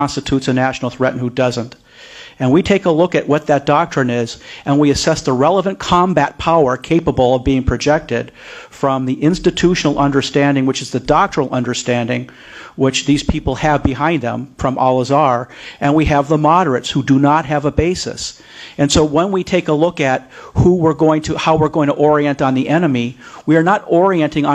constitutes a national threat and who doesn't. And we take a look at what that doctrine is, and we assess the relevant combat power capable of being projected from the institutional understanding, which is the doctrinal understanding, which these people have behind them from Al-Azhar, and we have the moderates who do not have a basis. And so when we take a look at how we're going to orient on the enemy, we are not orienting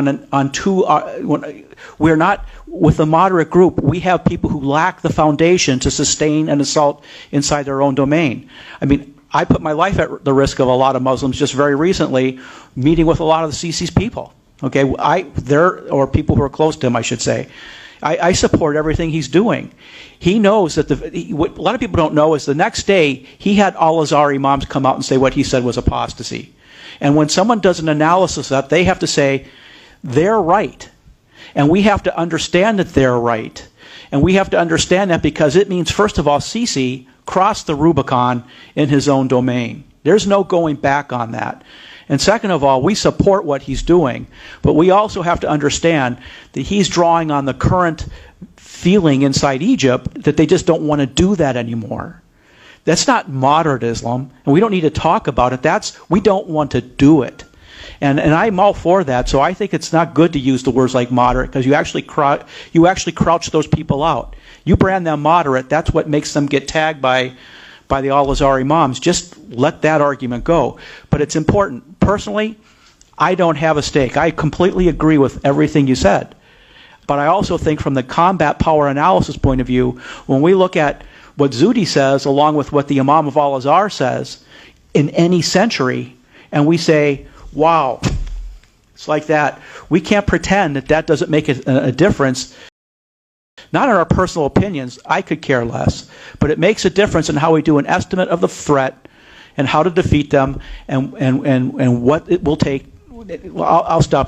we're not, with the moderate group, we have people who lack the foundation to sustain an assault inside their own domain. I mean, I put my life at the risk of a lot of Muslims just very recently, meeting with a lot of the Sisi's people. Okay, or people who are close to him, I should say. I support everything he's doing. He knows that what a lot of people don't know is the next day he had Al-Azhar imams come out and say what he said was apostasy. And when someone does an analysis of that, they have to say, they're right. And we have to understand that they're right. And we have to understand that because it means, first of all, Sisi crossed the Rubicon in his own domain. There's no going back on that. And second of all, we support what he's doing, but we also have to understand that he's drawing on the current feeling inside Egypt that they just don't want to do that anymore. That's not moderate Islam, and we don't need to talk about it. We don't want to do it. And I'm all for that, so I think it's not good to use the words like moderate, because you actually crouch those people out. You brand them moderate, that's what makes them get tagged by the Al-Azhar imams. Just let that argument go. But it's important. Personally, I don't have a stake. I completely agree with everything you said. But I also think from the combat power analysis point of view, when we look at what Zudi says along with what the Imam of Al-Azhar says in any century, and we say, wow, it's like that. We can't pretend that that doesn't make a difference. Not in our personal opinions, I could care less, but it makes a difference in how we do an estimate of the threat and how to defeat them and what it will take. I'll stop